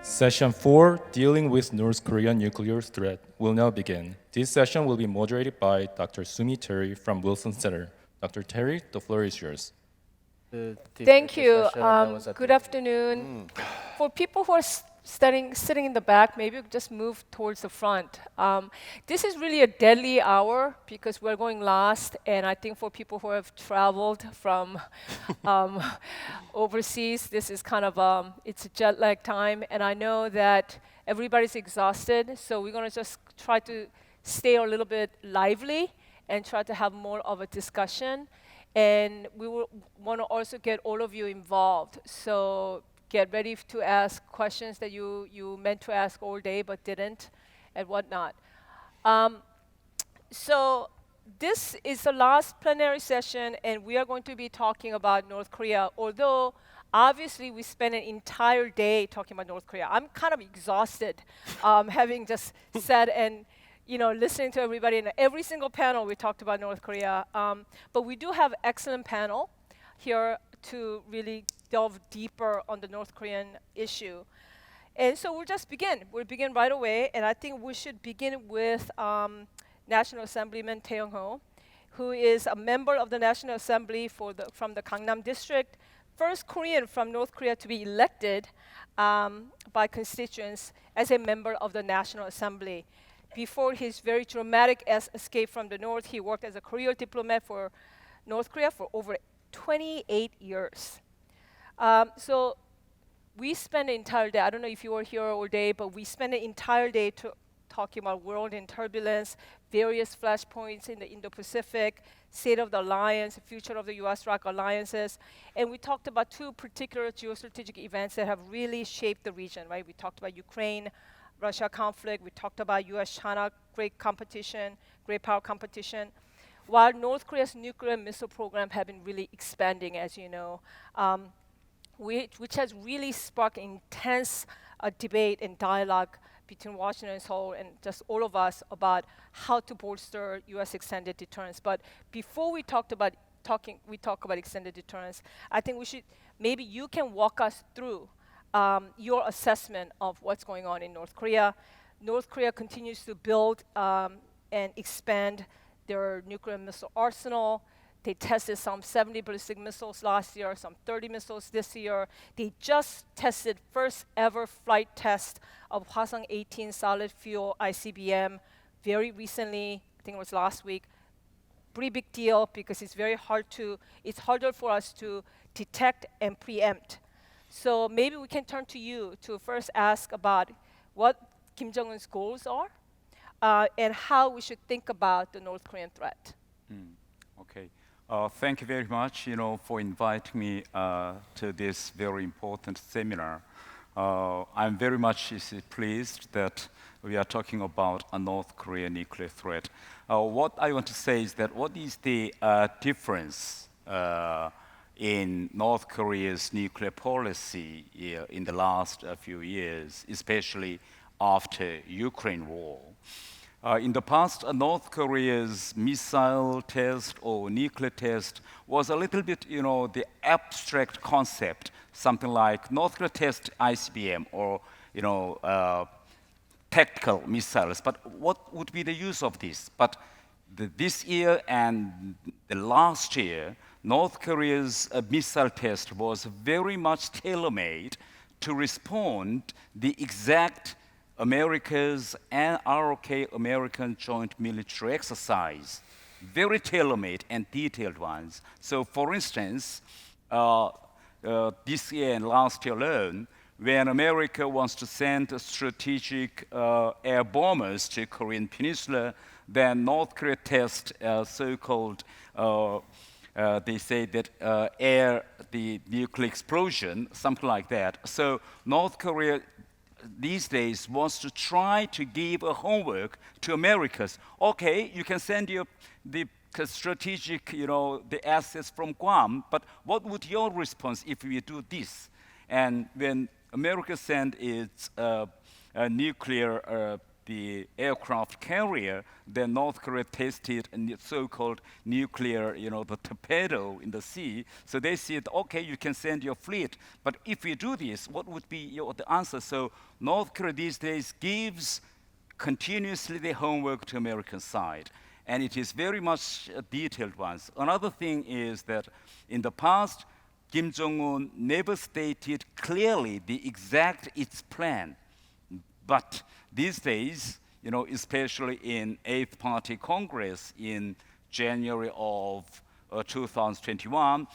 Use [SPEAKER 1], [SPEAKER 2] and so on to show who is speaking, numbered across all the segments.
[SPEAKER 1] Session 4, Dealing with North Korean Nuclear Threat, will now begin. This session will be moderated by Dr. Sumi Terry from Wilson Center. Dr. Terry, the floor is yours.
[SPEAKER 2] Thank you. Good afternoon. For people who are sitting in the back, maybe we just move towards the front. This is really a deadly hour because we're going last, and I think for people who have traveled from um, overseas, this is kind of it's a jet lag time, and I know that everybody's exhausted, so we're going to just try to stay a little bit lively and try to have more of a discussion. And we will want to also get all of you involved. So get ready to ask questions that you meant to ask all day but didn't, and whatnot. Um, so this is the last plenary session, and we are going to be talking about North Korea, although obviously we spent an entire day talking about North Korea. I'm kind of exhausted having just said and listening to everybody. In every single panel, we talked about North Korea. But we do have excellent panel here to really delve deeper on the North Korean issue. And so we'll just begin. We'll begin right away. And I think we should begin with National Assemblyman Tae Young-ho, who is a member of the National Assembly from the Gangnam District, first Korean from North Korea to be elected by constituents as a member of the National Assembly. Before his very dramatic escape from the North, he worked as a career diplomat for North Korea for over 28 years. So we spent the entire day, I don't know if you were here all day, but we spent the entire day talking about world in turbulence, various flashpoints in the Indo-Pacific, state of the alliance, future of the US-ROC alliances, and we talked about two particular geostrategic events that have really shaped the region, right? We talked about Ukraine, Russia conflict, we talked about US-China great competition, great power competition, while North Korea's nuclear missile program have been really expanding, as you know, which has really sparked intense debate and dialogue between Washington and Seoul and just all of us about how to bolster US extended deterrence. But before we talk about extended deterrence, I think maybe you can walk us through your assessment of what's going on in North Korea. North Korea continues to build and expand their nuclear missile arsenal. They tested some 70 ballistic missiles last year, some 30 missiles this year. They just tested first ever flight test of Hwasong-18 solid fuel ICBM very recently, I think it was last week. Pretty big deal because it's harder for us to detect and preempt. So maybe we can turn to you to first ask about what Kim Jong-un's goals are and how we should think about the North Korean threat.
[SPEAKER 3] Okay. Thank you very much, for inviting me to this very important seminar. I'm very much pleased that we are talking about a North Korean nuclear threat. What I want to say is that what is the difference in North Korea's nuclear policy in the last few years, especially after Ukraine war? In the past, North Korea's missile test or nuclear test was a little bit, the abstract concept, something like North Korea test ICBM or, tactical missiles. But what would be the use of this? But this year and the last year, North Korea's missile test was very much tailor-made to respond the exact America's and ROK American Joint Military Exercise, very tailor-made and detailed ones. So for instance, this year and last year alone, when America wants to send strategic air bombers to Korean Peninsula, then North Korea tests so-called, they say that the nuclear explosion, something like that. So North Korea these days wants to try to give a homework to Americans. Okay, you can send the strategic, the assets from Guam, but what would your response if we do this? And when America sent its nuclear the aircraft carrier, then North Korea tested a so-called nuclear, the torpedo in the sea. So they said, okay, you can send your fleet, but if we do this, what would be the answer? So North Korea these days gives continuously the homework to American side, and it is very much a detailed ones. Another thing is that in the past, Kim Jong-un never stated clearly the exact its plan. But these days, especially in Eighth Party Congress in January of 2021,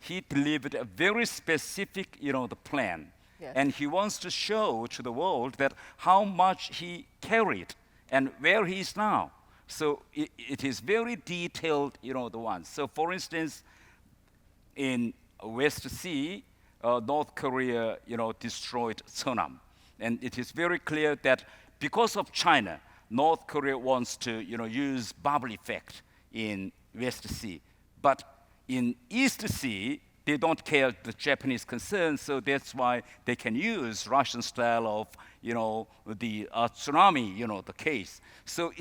[SPEAKER 3] he delivered a very specific, the plan.
[SPEAKER 2] Yes.
[SPEAKER 3] And he wants to show to the world that how much he carried and where he is now. So it is very detailed, the ones. So for instance, in West Sea, North Korea, destroyed Sonam. And it is very clear that because of China, North Korea wants to, use bubble effect in West Sea. But in East Sea, they don't care the Japanese concern, so that's why they can use Russian style of, the tsunami, the case. So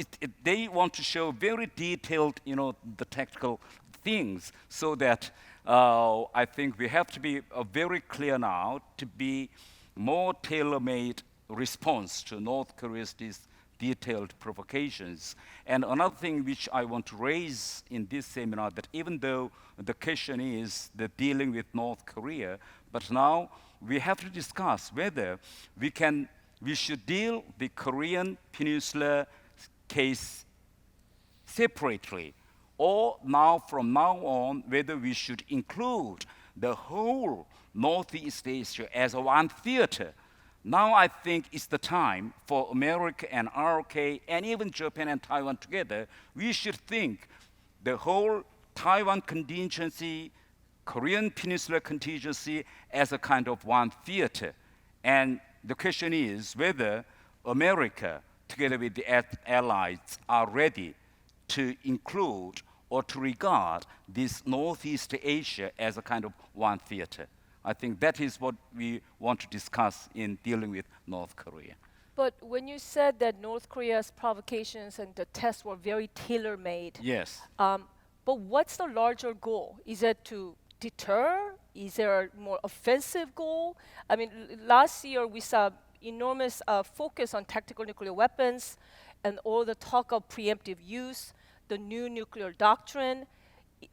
[SPEAKER 3] they want to show very detailed, the tactical things, so that I think we have to be very clear now to be more tailor-made response to North Korea's these detailed provocations. And another thing which I want to raise in this seminar, that even though the question is the dealing with North Korea, but now we have to discuss whether we should deal the Korean Peninsula case separately, or now from now on whether we should include the whole Northeast Asia as one theater. Now I think it's the time for America and ROK and even Japan and Taiwan together. We should think the whole Taiwan contingency, Korean Peninsula contingency as a kind of one theater. And the question is whether America, together with the allies, are ready to include or to regard this Northeast Asia as a kind of one theater. I think that is what we want to discuss in dealing with North Korea.
[SPEAKER 2] But when you said that North Korea's provocations and the tests were very tailor-made,
[SPEAKER 3] Yes.
[SPEAKER 2] but what's the larger goal? Is it to deter? Is there a more offensive goal? I mean, last year we saw enormous focus on tactical nuclear weapons and all the talk of preemptive use, the new nuclear doctrine.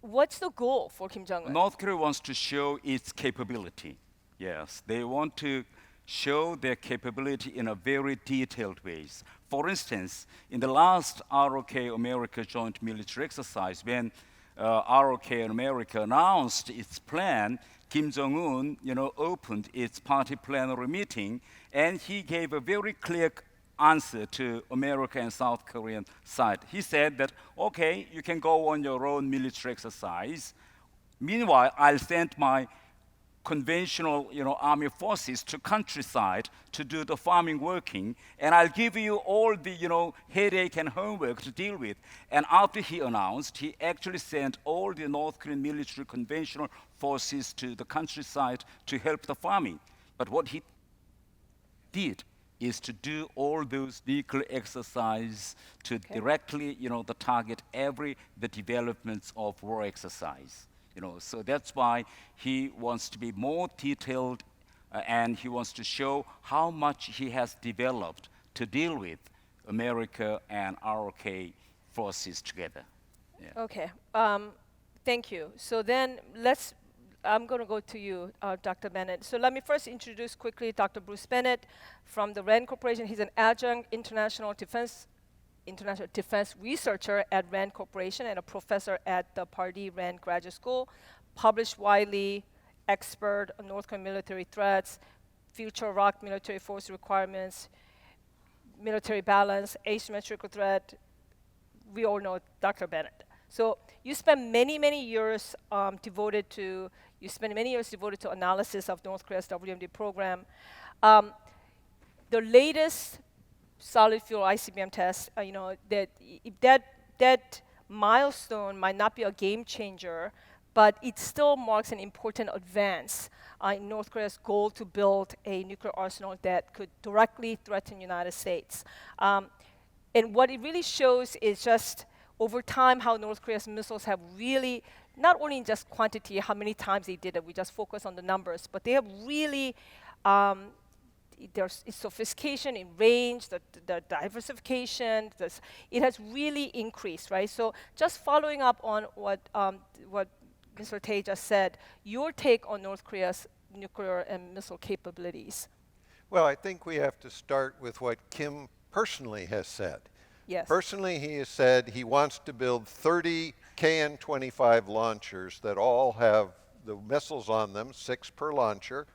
[SPEAKER 2] What's the goal for Kim Jong-un?
[SPEAKER 3] North Korea wants to show its capability. Yes, they want to show their capability in a very detailed ways. For instance, in the last ROK-America joint military exercise, when ROK and America announced its plan, Kim Jong-un, opened its party plenary meeting, and he gave a very clear answer to America and South Korean side. He said that, okay, you can go on your own military exercise. Meanwhile, I'll send my conventional, army forces to countryside to do the farming working, and I'll give you all the, headache and homework to deal with. And after he announced, he actually sent all the North Korean military conventional forces to the countryside to help the farming. But what he did is to do all those nuclear exercise to directly, the target the developments of war exercise. So that's why he wants to be more detailed, and he wants to show how much he has developed to deal with America and ROK forces together. Yeah.
[SPEAKER 2] Okay, thank you. So then I'm going to go to you, Dr. Bennett. So let me first introduce quickly Dr. Bruce Bennett from the RAND Corporation. He's an adjunct international defense researcher at RAND Corporation and a professor at the Pardee RAND Graduate School, published widely, expert on North Korean military threats, future ROC military force requirements, military balance, asymmetrical threat. We all know Dr. Bennett. So you spent many years devoted to analysis of North Korea's WMD program. The latest solid fuel ICBM test, that milestone might not be a game changer, but it still marks an important advance in North Korea's goal to build a nuclear arsenal that could directly threaten the United States. And what it really shows is just over time how North Korea's missiles have really, not only in just quantity, how many times they did it, we just focus on the numbers, but they have really, there's sophistication in range, the diversification, it has really increased, right? So just following up on what Mr. Tae just said, your take on North Korea's nuclear and missile capabilities.
[SPEAKER 4] Well, I think we have to start with what Kim personally has said.
[SPEAKER 2] Yes.
[SPEAKER 4] Personally, he has said he wants to build 30 KN-25 launchers that all have the missiles on them, 6 per launcher,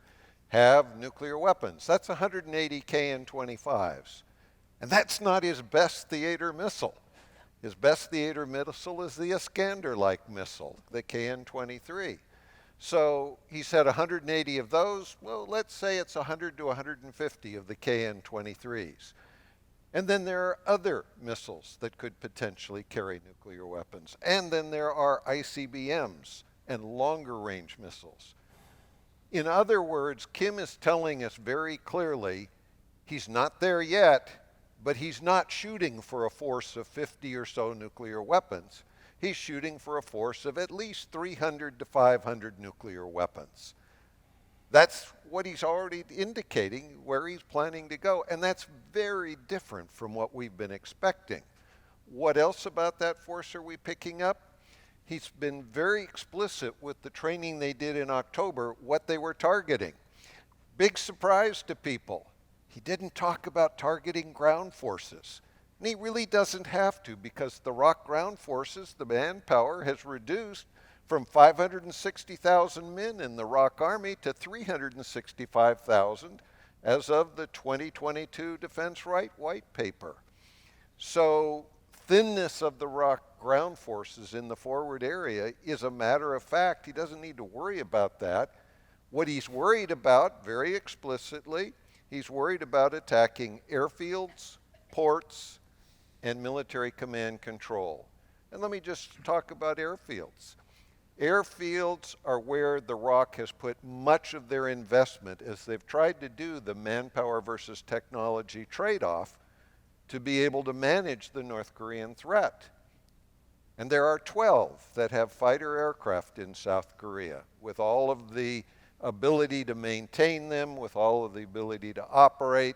[SPEAKER 4] have nuclear weapons. That's 180 KN-25s. And that's not his best theater missile. His best theater missile is the Iskander-like missile, the KN-23. So he said 180 of those. Well, let's say it's 100 to 150 of the KN-23s. And then there are other missiles that could potentially carry nuclear weapons. And then there are ICBMs and longer range missiles. In other words, Kim is telling us very clearly he's not there yet, but he's not shooting for a force of 50 or so nuclear weapons. He's shooting for a force of at least 300 to 500 nuclear weapons. That's what he's already indicating where he's planning to go, and that's very different from what we've been expecting. What else about that force are we picking up? He's been very explicit with the training they did in October, what they were targeting. Big surprise to people. He didn't talk about targeting ground forces. And he really doesn't have to, because the ROK ground forces, the manpower, has reduced from 560,000 men in the ROK Army to 365,000 as of the 2022 Defense Right White Paper. So thinness of the ROK ground forces in the forward area is a matter of fact. He doesn't need to worry about that. What he's worried about, very explicitly, he's worried about attacking airfields, ports, and military command control. And let me just talk about airfields. Airfields are where the ROK has put much of their investment as they've tried to do the manpower versus technology trade-off to be able to manage the North Korean threat. And there are 12 that have fighter aircraft in South Korea with all of the ability to maintain them, with all of the ability to operate.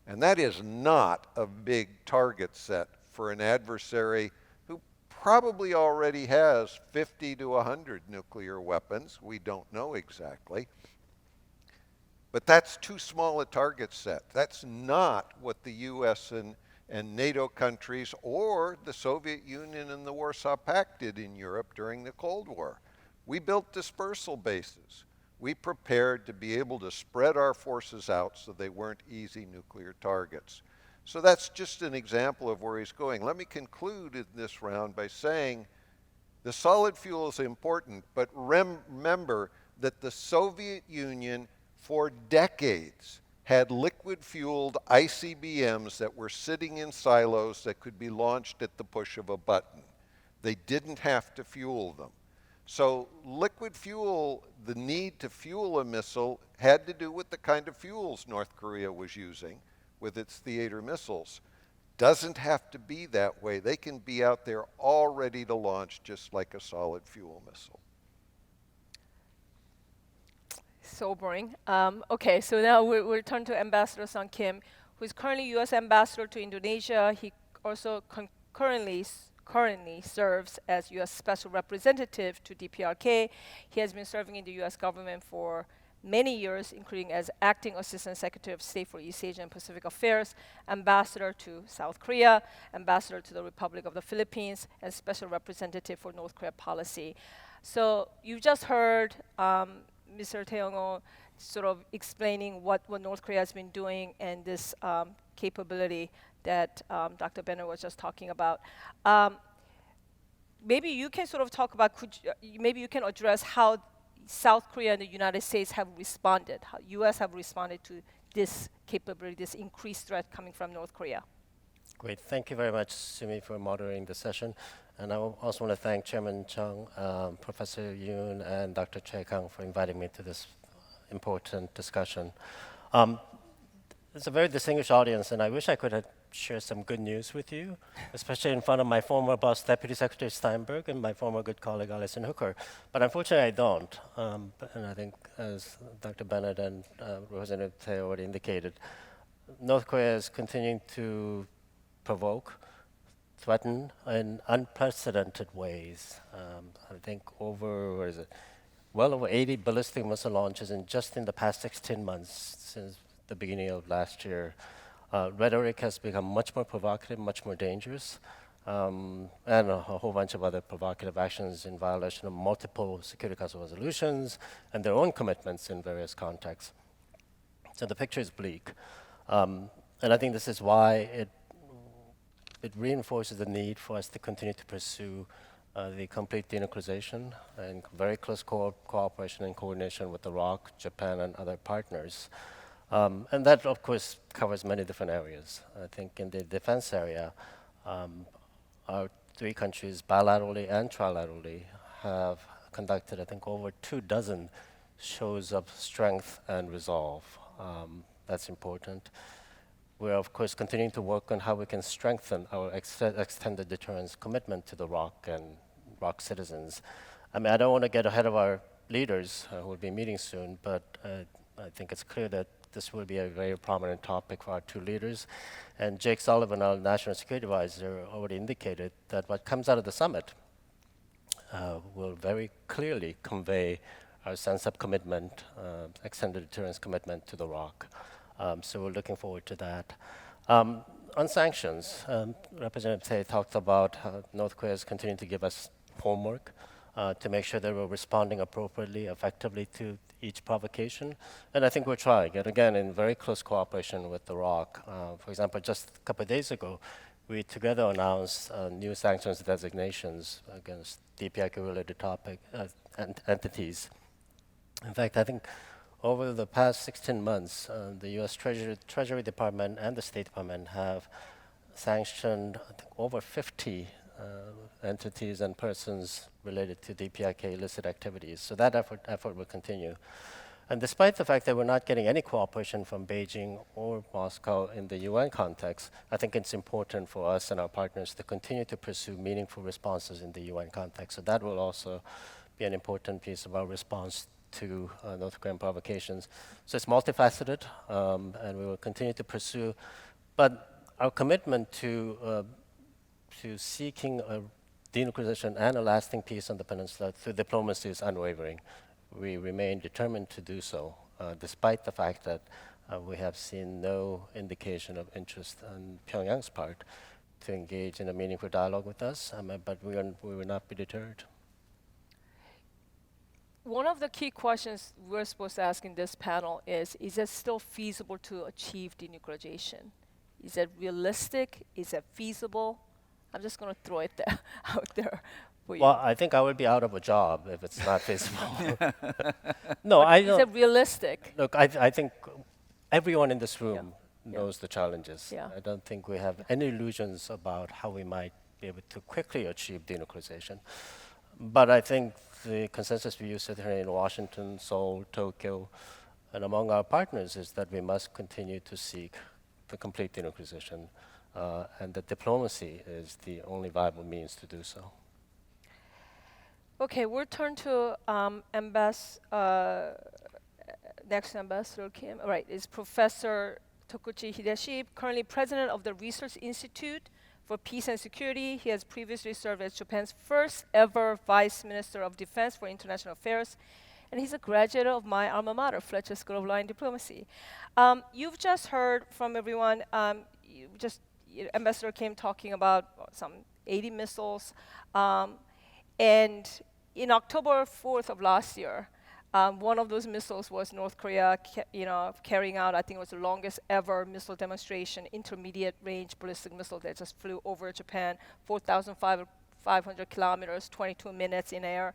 [SPEAKER 4] And that is not a big target set for an adversary who probably already has 50 to 100 nuclear weapons. We don't know exactly. But that's too small a target set. That's not what the US and NATO countries or the Soviet Union and the Warsaw Pact did in Europe during the Cold War. We built dispersal bases. We prepared to be able to spread our forces out so they weren't easy nuclear targets. So that's just an example of where he's going. Let me conclude in this round by saying the solid fuel is important, but remember that the Soviet Union for decades had liquid-fueled ICBMs that were sitting in silos that could be launched at the push of a button. They didn't have to fuel them. So liquid fuel, the need to fuel a missile, had to do with the kind of fuels North Korea was using with its theater missiles. Doesn't have to be that way. They can be out there all ready to launch just like a solid fuel missile.
[SPEAKER 2] Sobering. Okay, so now we'll turn to Ambassador Sung Kim, who is currently U.S. Ambassador to Indonesia. He also currently serves as U.S. Special Representative to DPRK. He has been serving in the U.S. government for many years, including as Acting Assistant Secretary of State for East Asia and Pacific Affairs, Ambassador to South Korea, Ambassador to the Republic of the Philippines, and Special Representative for North Korea Policy. So you just heard Mr. Tae-yong sort of explaining what North Korea has been doing and this capability that Dr. Bennett was just talking about. Maybe you can sort of talk about, maybe you can address how South Korea and the United States have responded, how U.S. have responded to this capability, this increased threat coming from North Korea.
[SPEAKER 5] Great. Thank you very much, Sumi, for moderating the session. And I also want to thank Chairman Chung, Professor Yoon, and Dr. Choi Kang for inviting me to this important discussion. It's a very distinguished audience, and I wish I could have shared some good news with you, especially in front of my former boss, Deputy Secretary Steinberg, and my former good colleague, Alison Hooker. But unfortunately, I don't. And I think, as Dr. Bennett and Representative Tae already indicated, North Korea is continuing to provoke, threaten in unprecedented ways. I think well over 80 ballistic missile launches just in the past 16 months since the beginning of last year. Rhetoric has become much more provocative, much more dangerous, and a whole bunch of other provocative actions in violation of multiple Security Council resolutions and their own commitments in various contexts. So the picture is bleak. And I think this is why it reinforces the need for us to continue to pursue the complete denuclearization and very close cooperation and coordination with Iraq, Japan, and other partners. And that, of course, covers many different areas. I think in the defense area, our three countries, bilaterally and trilaterally, have conducted, I think, over 24 shows of strength and resolve. That's important. We're, of course, continuing to work on how we can strengthen our extended deterrence commitment to the ROC and ROC citizens. I mean, I don't want to get ahead of our leaders who will be meeting soon, but I think it's clear that this will be a very prominent topic for our two leaders. And Jake Sullivan, our National Security Advisor, already indicated that what comes out of the summit will very clearly convey our sense of commitment, extended deterrence commitment to the ROC. So we're looking forward to that. On sanctions, Representative Tae talked about how North Korea is continuing to give us homework to make sure that we're responding appropriately, effectively to each provocation. And I think we're trying, and again, in very close cooperation with the ROC. For example, just a couple of days ago, we together announced new sanctions designations against DPRK-related entities. In fact, I think over the past 16 months, the U.S. Treasury Department and the State Department have sanctioned, I think, over 50 entities and persons related to DPRK illicit activities. So that effort will continue. And despite the fact that we're not getting any cooperation from Beijing or Moscow in the UN context, I think it's important for us and our partners to continue to pursue meaningful responses in the UN context. So that will also be an important piece of our response to North Korean provocations. So it's multifaceted, and we will continue to pursue. But our commitment to seeking a denuclearization and a lasting peace on the peninsula through diplomacy is unwavering. We remain determined to do so, despite the fact that we have seen no indication of interest on Pyongyang's part to engage in a meaningful dialogue with us, but we will not be deterred.
[SPEAKER 2] One of the key questions we're supposed to ask in this panel is it still feasible to achieve denuclearization? Is it realistic? Is it feasible? I'm just going to throw it out there for you.
[SPEAKER 5] Well, I think I would be out of a job if it's not feasible. No, I don't.
[SPEAKER 2] Is it realistic?
[SPEAKER 5] Look, I think everyone in this room knows the challenges.
[SPEAKER 2] Yeah.
[SPEAKER 5] I don't think we have any illusions about how we might be able to quickly achieve denuclearization. But I think the consensus we use here in Washington, Seoul, Tokyo, and among our partners is that we must continue to seek the complete denuclearization, and that diplomacy is the only viable means to do so.
[SPEAKER 2] Okay, we'll turn to next Ambassador Kim. All right, is Professor Tokuchi Hideshi, currently president of the Research Institute for Peace and Security. He has previously served as Japan's first ever Vice Minister of Defense for International Affairs, and he's a graduate of my alma mater, Fletcher School of Law and Diplomacy. You've just heard from everyone, Ambassador Kim talking about some 80 missiles, and in October 4th of last year, one of those missiles was North Korea, carrying out, I think it was the longest ever missile demonstration, intermediate range ballistic missile that just flew over Japan, 4,500 kilometers, 22 minutes in air.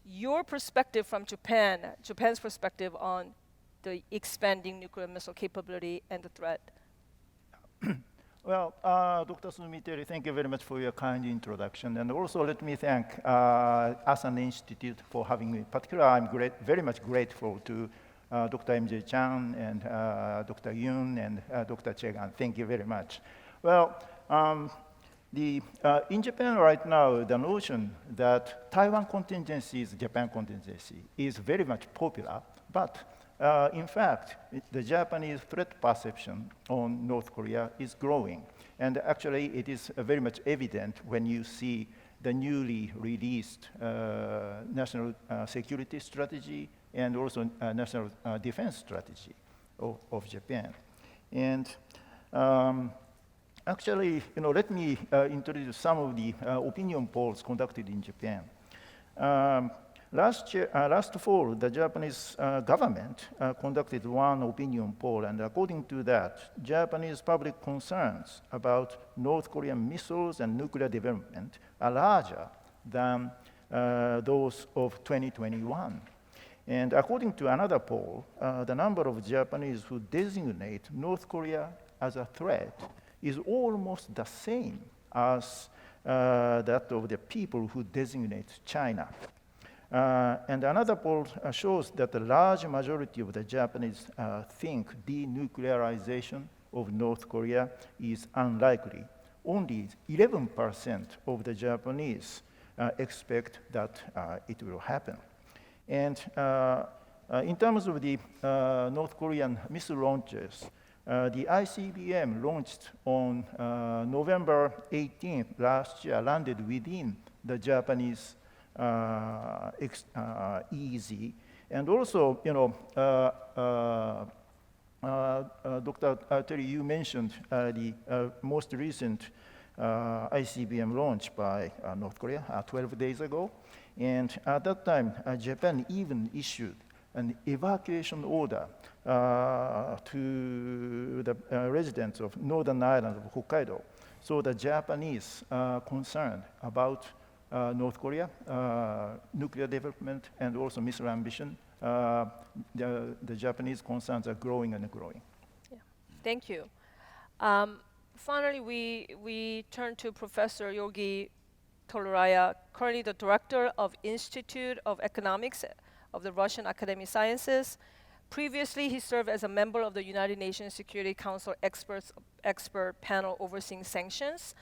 [SPEAKER 2] Your perspective from Japan's perspective on the expanding nuclear missile capability and the threat?
[SPEAKER 6] Well, Dr. Sumiteri, thank you very much for your kind introduction. And also let me thank Asan Institute for having me. Particularly, I'm very much grateful to Dr. M.J. Chan and Dr. Yoon and Dr. Chegan. Thank you very much. Well, in Japan right now, the notion that Taiwan contingency is Japan contingency is very much popular, but in fact, the Japanese threat perception on North Korea is growing. And actually, it is very much evident when you see the newly released national security strategy and also national defense strategy of Japan. And actually, let me introduce some of the opinion polls conducted in Japan. Last fall, the Japanese government conducted one opinion poll, and according to that, Japanese public concerns about North Korean missiles and nuclear development are larger than those of 2021. And according to another poll, the number of Japanese who designate North Korea as a threat is almost the same as that of the people who designate China. And another poll shows that the large majority of the Japanese think denuclearization of North Korea is unlikely. Only 11% of the Japanese expect that it will happen. And in terms of the North Korean missile launches, the ICBM launched on November 18th last year landed within the Japanese EEZ. And also, Dr. Terry, you mentioned the most recent ICBM launch by North Korea 12 days ago. And at that time, Japan even issued an evacuation order to the residents of northern island of Hokkaido. So the Japanese concerned about North Korea, nuclear development, and also missile ambition, the Japanese concerns are growing and growing.
[SPEAKER 2] Yeah. Thank you. Finally, we turn to Professor Yogi Toluraya, currently the Director of Institute of Economics of the Russian Academy of Sciences. Previously, he served as a member of the United Nations Security Council expert panel overseeing sanctions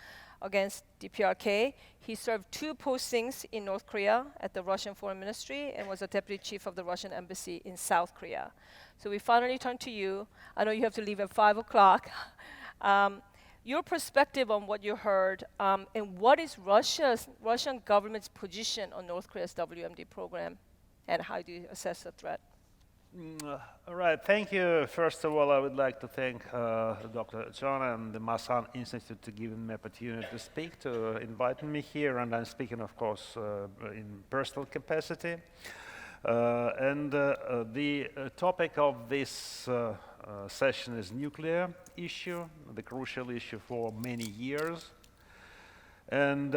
[SPEAKER 2] against DPRK. He served 2 postings in North Korea at the Russian Foreign Ministry and was a deputy chief of the Russian embassy in South Korea. So we finally turn to you. I know you have to leave at 5 o'clock. Your perspective on what you heard, and what is Russian government's position on North Korea's WMD program, and how do you assess the threat?
[SPEAKER 7] All right, thank you. First of all, I would like to thank Dr. John and the Asan Institute to giving me opportunity to speak, to inviting me here, and I'm speaking, of course, in personal capacity. The topic of this session is nuclear issue, the crucial issue for many years. And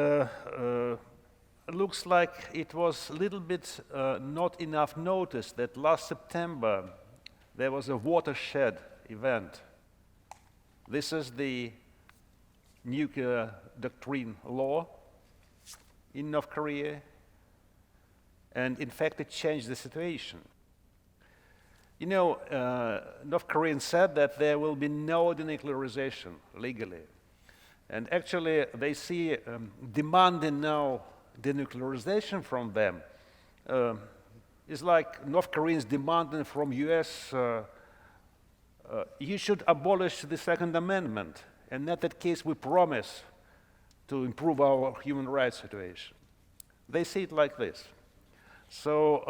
[SPEAKER 7] it looks like it was a little bit not enough noticed that last September there was a watershed event. This is the nuclear doctrine law in North Korea, and in fact it changed the situation. You know, North Koreans said that there will be no denuclearization legally, and actually they see demanding now denuclearization from them is like North Koreans demanding from US, you should abolish the Second Amendment, and in that case we promise to improve our human rights situation. They see it like this. So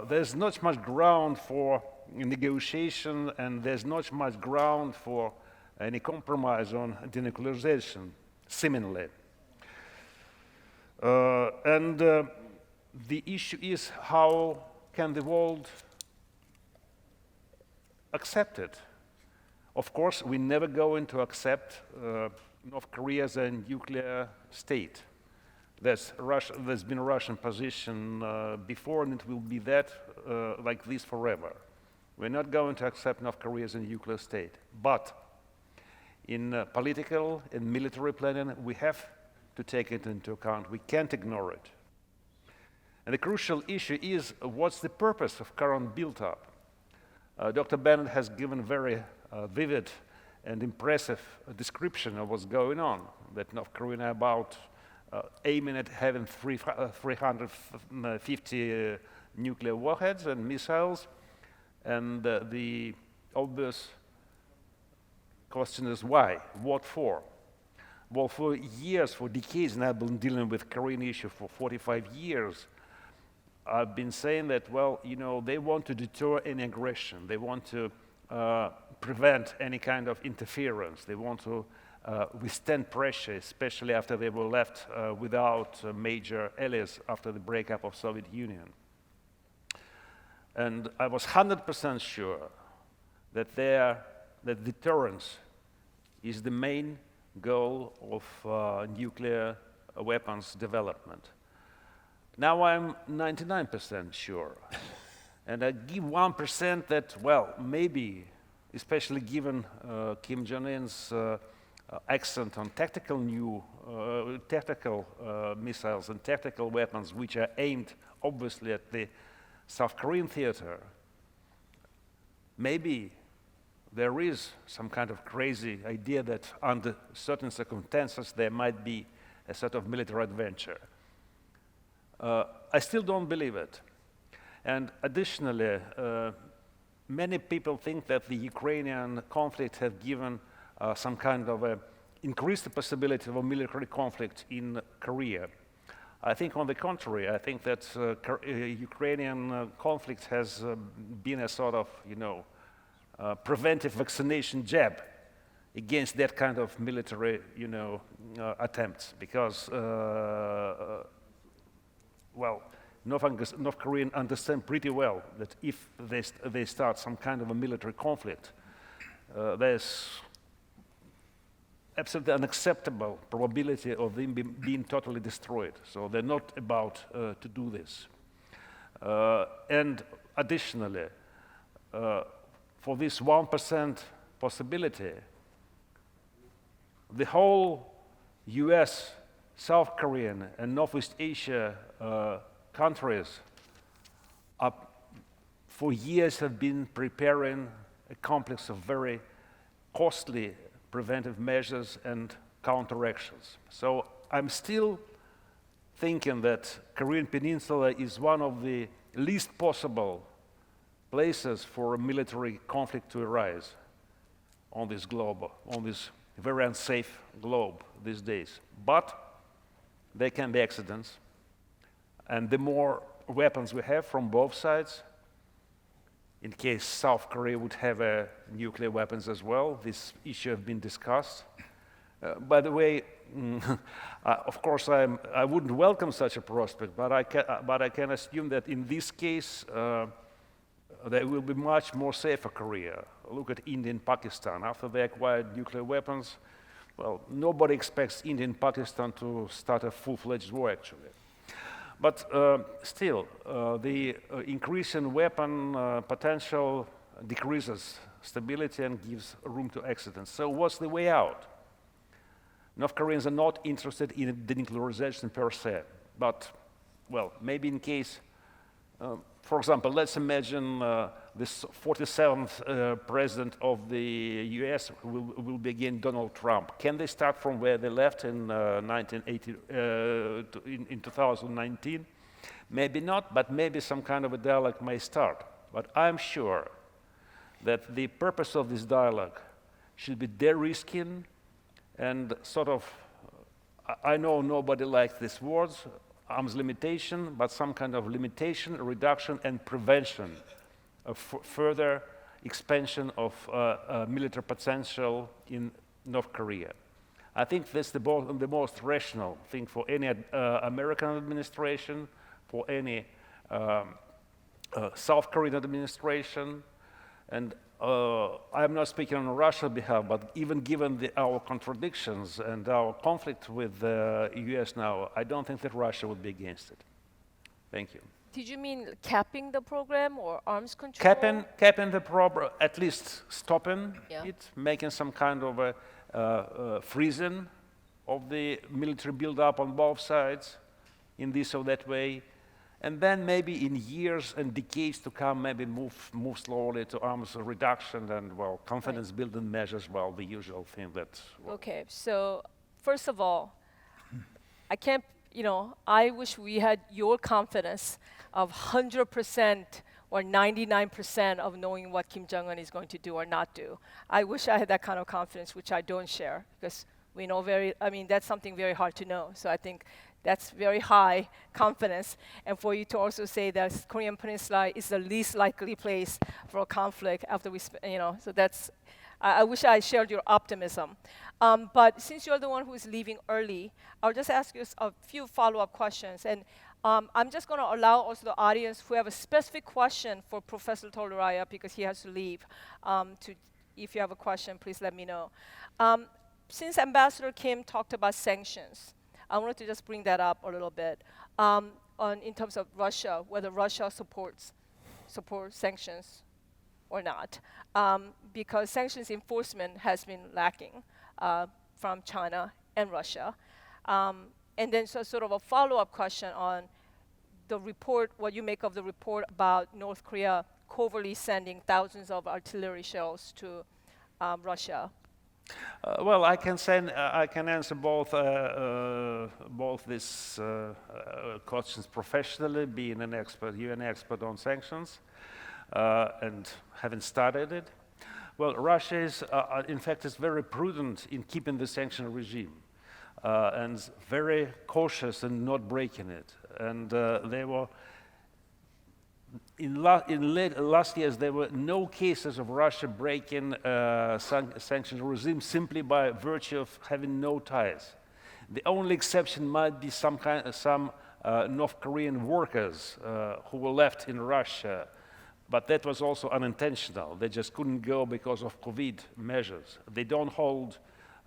[SPEAKER 7] there's not much ground for negotiation, and there's not much ground for any compromise on denuclearization, seemingly. The issue is, how can the world accept it? Of course, we're never going to accept North Korea as a nuclear state. There's been a Russian position before, and it will be that like this forever. We're not going to accept North Korea as a nuclear state. But in political and military planning. We have to take it into account. We can't ignore it. And the crucial issue is, what's the purpose of current build-up? Dr. Bennett has given very vivid and impressive description of what's going on, that North Korea are about aiming at having 350 nuclear warheads and missiles, and the obvious question is why? What for? Well, for years, for decades, and I've been dealing with Korean issue for 45 years, I've been saying that, well, you know, they want to deter any aggression. They want to prevent any kind of interference. They want to withstand pressure, especially after they were left without major allies after the breakup of Soviet Union. And I was 100% sure that that deterrence is the main goal of nuclear weapons development. Now I'm 99% sure. And I give 1% that, well, maybe, especially given Kim Jong-un's accent on tactical missiles and tactical weapons, which are aimed obviously at the South Korean theater, maybe there is some kind of crazy idea that under certain circumstances there might be a sort of military adventure. I still don't believe it. And additionally, many people think that the Ukrainian conflict has given some kind of increased the possibility of a military conflict in Korea. I think on the contrary, I think that Ukrainian conflict has been a sort of, you know, preventive vaccination jab against that kind of military, you know, attempts, because, well, North Koreans understand pretty well that if they start some kind of a military conflict, there's absolutely unacceptable probability of them being totally destroyed. So they're not about to do this. And additionally, for this 1% possibility, the whole US, South Korean, and Northeast Asia countries for years have been preparing a complex of very costly preventive measures and counteractions. So I'm still thinking that Korean Peninsula is one of the least possible places for a military conflict to arise on this globe, on this very unsafe globe these days. But there can be accidents, and the more weapons we have from both sides, in case South Korea would have nuclear weapons as well, this issue has been discussed. By the way, of course, I wouldn't welcome such a prospect, but I can assume that in this case, there will be much more safer Korea. Look at India and Pakistan. After they acquired nuclear weapons, well, nobody expects India and Pakistan to start a full-fledged war, actually. But still, the increase in weapon potential decreases stability and gives room to accidents. So what's the way out? North Koreans are not interested in denuclearization per se, but, well, maybe in case, for example, let's imagine this 47th president of the US will be again Donald Trump. Can they start from where they left in 2019? Maybe not, but maybe some kind of a dialogue may start. But I'm sure that the purpose of this dialogue should be de-risking and sort of, I know nobody likes these words, arms limitation, but some kind of limitation, reduction, and prevention of further expansion of military potential in North Korea. I think that's the most rational thing for any American administration, for any South Korean administration, and I'm not speaking on Russia's behalf, but even given our contradictions and our conflict with the US now, I don't think that Russia would be against it. Thank you.
[SPEAKER 2] Did you mean capping the program or arms control?
[SPEAKER 7] Capping the program, at least stopping
[SPEAKER 2] Yeah.
[SPEAKER 7] it, making some kind of a freezing of the military buildup on both sides in this or that way, and then maybe in years and decades to come, maybe move slowly to arms reduction and, well, confidence building measures, well, the usual thing that... Well,
[SPEAKER 2] Okay, so first of all, I can't, I wish we had your confidence of 100% or 99% of knowing what Kim Jong-un is going to do or not do. I wish I had that kind of confidence, which I don't share, because we know that's something very hard to know. So I think that's very high confidence. And for you to also say that Korean Peninsula is the least likely place for a conflict after so that's, I wish I shared your optimism. But since you're the one who is leaving early, I'll just ask you a few follow-up questions. And I'm just going to allow also the audience who have a specific question for Professor Toloraya, because he has to leave, if you have a question, please let me know. Since Ambassador Kim talked about sanctions, I wanted to just bring that up a little bit in terms of Russia, whether Russia supports sanctions or not, because sanctions enforcement has been lacking from China and Russia. And then sort of a follow-up question on the report, what you make of the report about North Korea covertly sending thousands of artillery shells to Russia.
[SPEAKER 7] Well, I can answer both these questions professionally, being an expert, you an expert on sanctions, and having studied it. Well, Russia is, in fact, is very prudent in keeping the sanction regime, and very cautious in not breaking it. And they were in last years, there were no cases of Russia breaking sanctions regime simply by virtue of having no ties. The only exception might be some North Korean workers who were left in Russia, but that was also unintentional. They just couldn't go because of COVID measures. They don't hold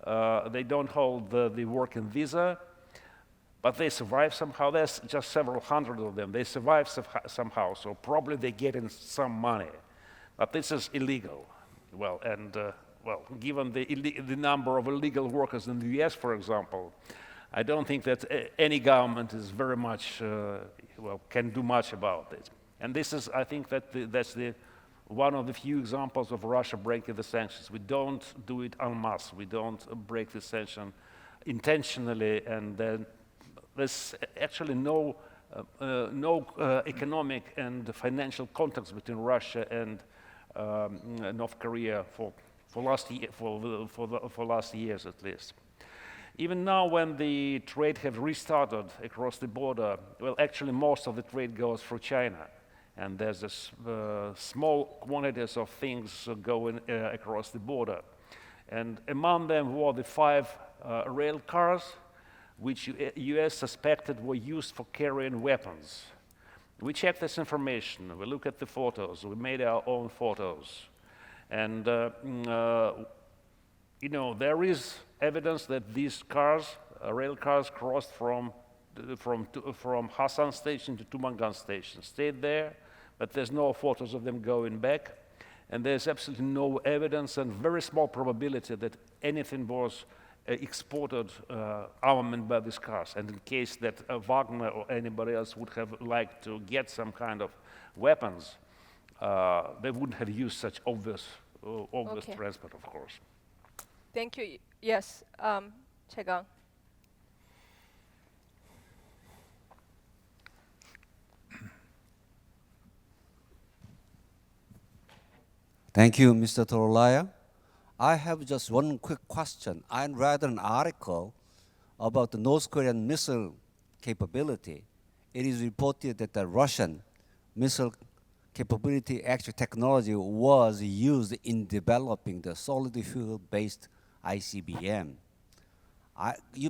[SPEAKER 7] the working visa, but they survive somehow. There's just several hundred of them. They survive somehow, so probably they're getting some money. But this is illegal. Well, and given the number of illegal workers in the US, for example, I don't think that any government is very much, can do much about it. And this is, I think that that's one of the few examples of Russia breaking the sanctions. We don't do it en masse. We don't break the sanction intentionally, and then there's actually no economic and financial contacts between Russia and North Korea for last years at least. Even now, when the trade has restarted across the border, well, actually most of the trade goes through China, and there's small quantities of things going across the border. And among them were the 5 rail cars, which US suspected were used for carrying weapons. We checked this information, we looked at the photos, we made our own photos. And there is evidence that these cars, rail cars, crossed from Asan station to Tumangan station, stayed there, but there's no photos of them going back. And there's absolutely no evidence and very small probability that anything was exported armament by these cars. And in case that Wagner or anybody else would have liked to get some kind of weapons, they wouldn't have used such obvious
[SPEAKER 2] Okay.
[SPEAKER 7] transport, of course.
[SPEAKER 2] Thank you. Yes, Chae-gang.
[SPEAKER 8] Thank you, Mr. Torolaya. I have just one quick question. I read an article about the North Korean missile capability. It is reported that the Russian missile capability, actual technology, was used in developing the solid fuel-based ICBM.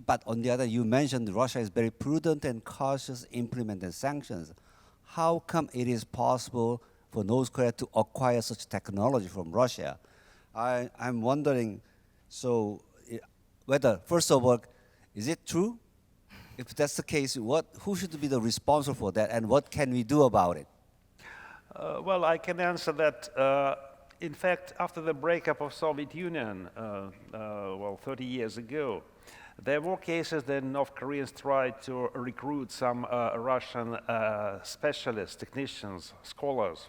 [SPEAKER 8] But on the other, you mentioned Russia is very prudent and cautious implementing sanctions. How come it is possible for North Korea to acquire such technology from Russia? I'm wondering, whether, first of all, is it true? If that's the case, who should be the responsible for that, and what can we do about it?
[SPEAKER 7] Well, I can answer that. in fact, after the breakup of Soviet Union, 30 years ago, there were cases that North Koreans tried to recruit some Russian specialists, technicians, scholars,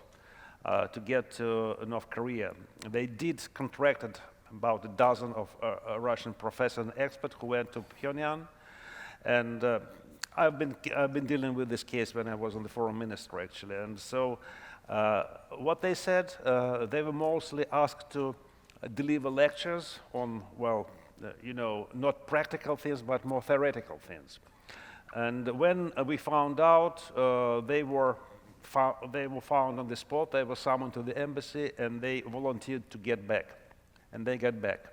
[SPEAKER 7] to get to North Korea. They did contracted about a dozen of Russian professors and experts who went to Pyongyang, and I've been dealing with this case when I was on the foreign ministry, actually. And so what they said, they were mostly asked to deliver lectures on, not practical things, but more theoretical things. And when we found out, they were found on the spot, they were summoned to the embassy, and they volunteered to get back. And they got back.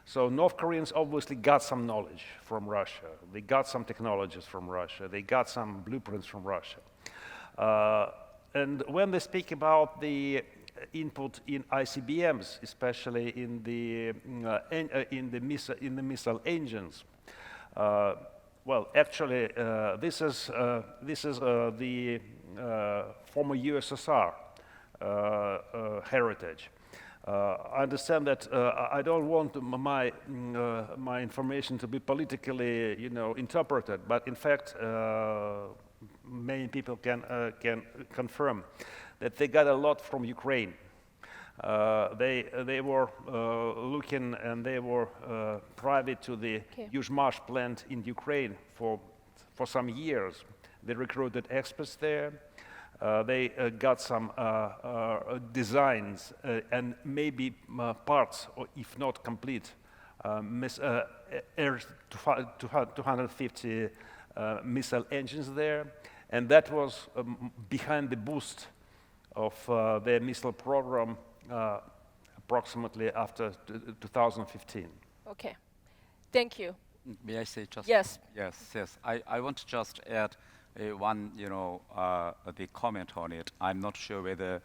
[SPEAKER 7] So North Koreans obviously got some knowledge from Russia. They got some technologies from Russia. They got some blueprints from Russia. And when they speak about the input in ICBMs, especially in the missile engines, actually, this is the former USSR heritage. I understand that I don't want my information to be politically, interpreted, but in fact, many people can confirm that they got a lot from Ukraine. They were looking, and they were privy to the Yuzhmash plant in Ukraine for some years. They recruited experts there. They got some designs and maybe parts, or if not complete, R-250 missile engines there. And that was behind the boost of their missile program approximately after 2015.
[SPEAKER 2] Okay. Thank you.
[SPEAKER 3] May I say just?
[SPEAKER 2] Yes.
[SPEAKER 3] Yes. I want to just add one, the comment on it. I'm not sure whether,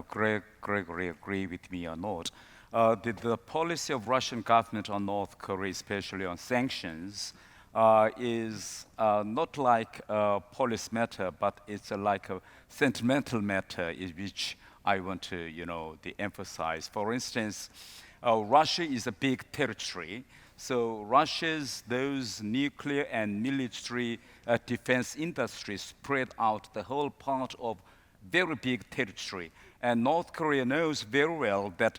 [SPEAKER 3] Gregory agree with me or not. The policy of Russian government on North Korea, especially on sanctions, is not like a policy matter, but it's like a sentimental matter, which I want to, emphasize. For instance, Russia is a big territory. So Russia's those nuclear and military defense industries spread out the whole part of very big territory. And North Korea knows very well that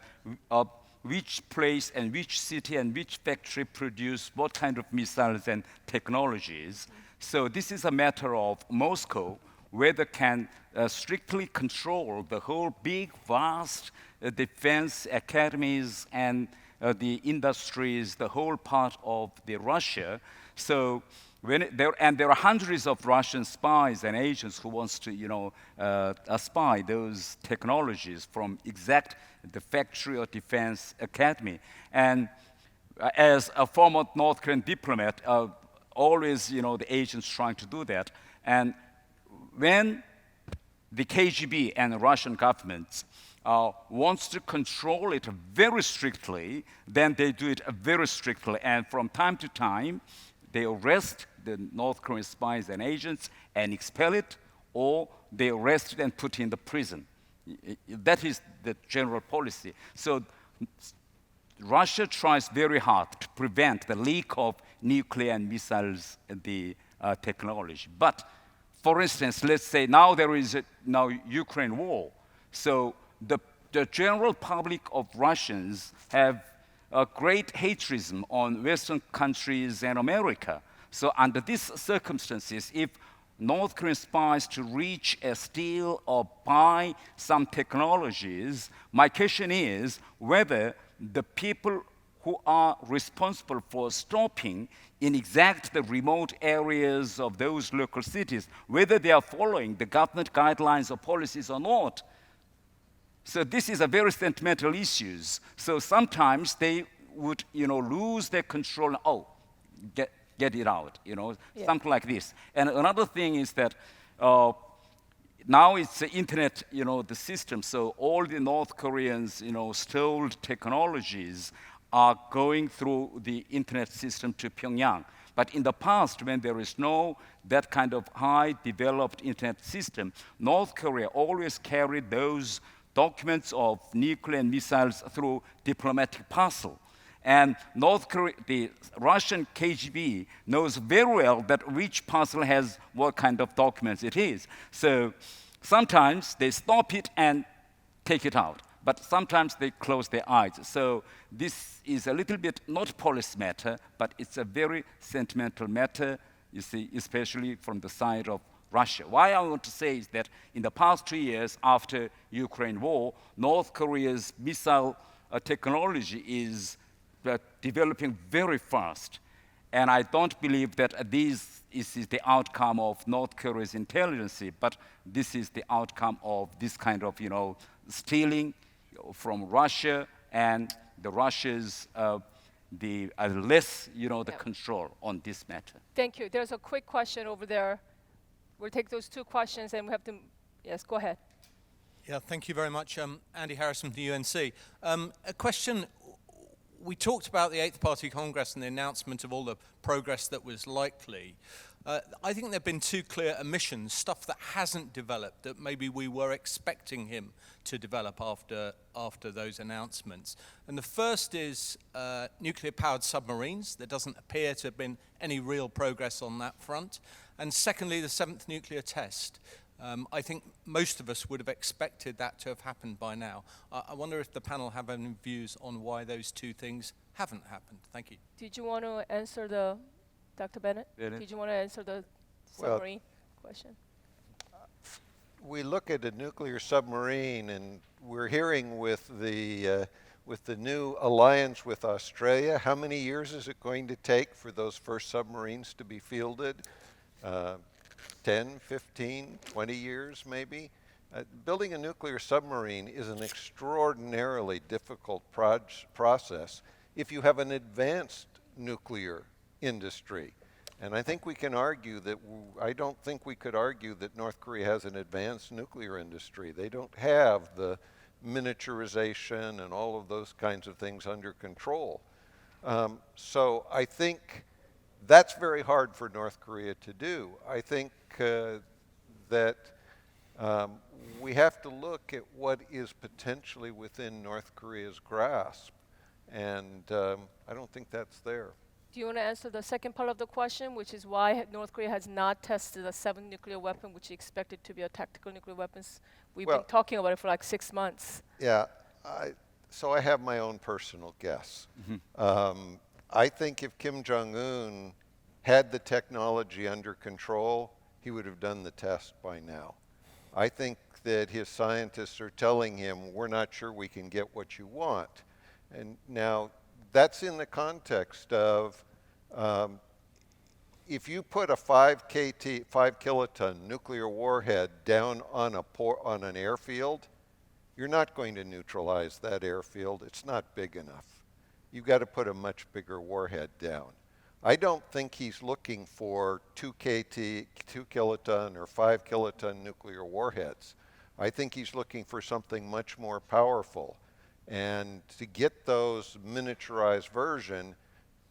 [SPEAKER 3] which place and which city and which factory produce what kind of missiles and technologies. So this is a matter of Moscow, whether can strictly control the whole big, vast defense academies and the industries, the whole part of the Russia. So there are hundreds of Russian spies and agents who wants to, spy those technologies from exact the factory or defense academy. And as a former North Korean diplomat, always, the agents trying to do that. And when the KGB and the Russian governments wants to control it very strictly, then they do it very strictly. And from time to time, they arrest the North Korean spies and agents and expel it, or they arrest it and put in the prison. That is the general policy. So Russia tries very hard to prevent the leak of nuclear and missiles, the technology. But for instance, let's say now there is now Ukraine war. So the general public of Russians have a great hatredism on Western countries and America. So under these circumstances, if North Korean spies to reach a steal or buy some technologies, my question is whether the people who are responsible for stopping in exact the remote areas of those local cities, whether they are following the government guidelines or policies or not. So this is a very sentimental issue. So sometimes they would, lose their control. Oh, get it out, something like this. And another thing is that now it's the internet, the system. So all the North Koreans, stole technologies are going through the internet system to Pyongyang. But in the past, when there is no that kind of high developed internet system, North Korea always carried those documents of nuclear missiles through diplomatic parcel. And the Russian KGB knows very well that which parcel has what kind of documents it is. So sometimes they stop it and take it out, but sometimes they close their eyes. So this is a little bit not policy matter, but it's a very sentimental matter, you see, especially from the side of Russia. Why I want to say is that in the past 2 years after Ukraine war, North Korea's missile technology is developing very fast. And I don't believe that this is the outcome of North Korea's intelligence, but this is the outcome of this kind of, stealing from Russia, and the Russia's the less, the control on this matter.
[SPEAKER 2] Thank you. There's a quick question over there. We'll take those two questions, and we have to. Yes, go ahead.
[SPEAKER 9] Yeah, thank you very much. Andy Harrison from the UNC. A question. We talked about the Eighth Party Congress and the announcement of all the progress that was likely. I think there have been two clear omissions, stuff that hasn't developed that maybe we were expecting him to develop after those announcements. And the first is nuclear-powered submarines. There doesn't appear to have been any real progress on that front. And secondly, the seventh nuclear test. I think most of us would have expected that to have happened by now. I wonder if the panel have any views on why those two things haven't happened. Thank you.
[SPEAKER 2] Did you want to answer Dr. Bennett? Did you want to answer the submarine question?
[SPEAKER 4] We look at a nuclear submarine, and we're hearing with the new alliance with Australia, how many years is it going to take for those first submarines to be fielded? 10, 15, 20 years maybe? Building a nuclear submarine is an extraordinarily difficult process if you have an advanced nuclear industry. And I think we can argue that, I don't think we could argue that North Korea has an advanced nuclear industry. They don't have the miniaturization and all of those kinds of things under control. So I think that's very hard for North Korea to do. I think that we have to look at what is potentially within North Korea's grasp, and I don't think that's there.
[SPEAKER 2] Do you want to answer the second part of the question, which is why North Korea has not tested a seventh nuclear weapon, which is expected to be a tactical nuclear weapons? We've been talking about it for like 6 months.
[SPEAKER 4] Yeah, so I have my own personal guess. I think if Kim Jong-un had the technology under control, he would have done the test by now. I think that his scientists are telling him, we're not sure we can get what you want. And now, that's in the context of if you put a 5 kiloton nuclear warhead down on an airfield, you're not going to neutralize that airfield. It's not big enough. You've got to put a much bigger warhead down. I don't think he's looking for 2 kiloton or 5 kiloton nuclear warheads. I think he's looking for something much more powerful. And to get those miniaturized version,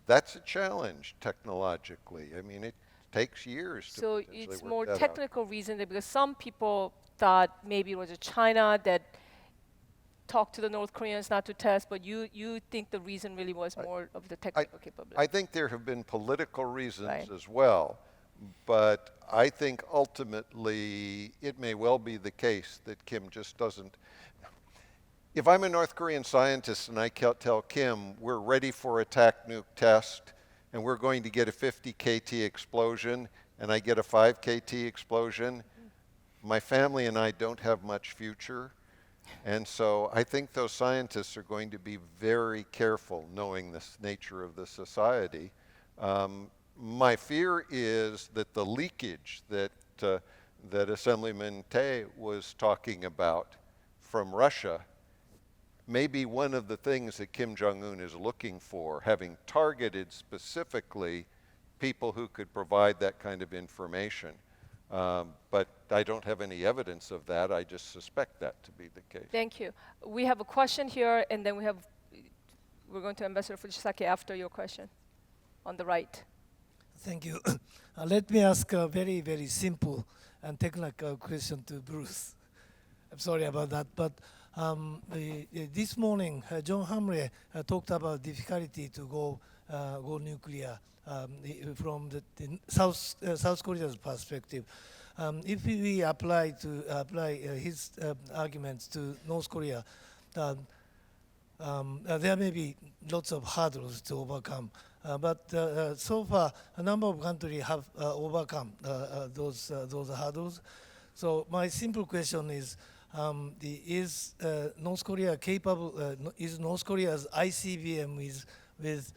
[SPEAKER 4] that's a challenge technologically. I mean, it takes years to
[SPEAKER 2] So
[SPEAKER 4] potentially
[SPEAKER 2] it's
[SPEAKER 4] work
[SPEAKER 2] more
[SPEAKER 4] that out.
[SPEAKER 2] technical reason, because some people thought maybe it was China that talked to the North Koreans not to test, but you think the reason really was more of the technical capability.
[SPEAKER 4] I think there have been political reasons
[SPEAKER 2] Right.
[SPEAKER 4] as well, but I think ultimately it may well be the case that Kim just doesn't. If I'm a North Korean scientist and I tell Kim we're ready for a TAC nuke test and we're going to get a 50 KT explosion and I get a 5 KT explosion, my family and I don't have much future. And so I think those scientists are going to be very careful knowing the nature of the society. My fear is that the leakage that Assemblyman Tae was talking about from Russia may be one of the things that Kim Jong-un is looking for, having targeted specifically people who could provide that kind of information. But I don't have any evidence of that. I just suspect that to be the case.
[SPEAKER 2] Thank you. We have a question here, and then we're going to Ambassador Fujisaki after your question, on the right.
[SPEAKER 10] Thank you. Let me ask a very, very simple and technical question to Bruce. I'm sorry about that, but This morning, John Hamre talked about difficulty to go nuclear from the South Korea's perspective. If we apply his arguments to North Korea, there may be lots of hurdles to overcome. But so far, a number of countries have overcome those hurdles. So my simple question is, is North Korea capable, is North Korea's ICBM with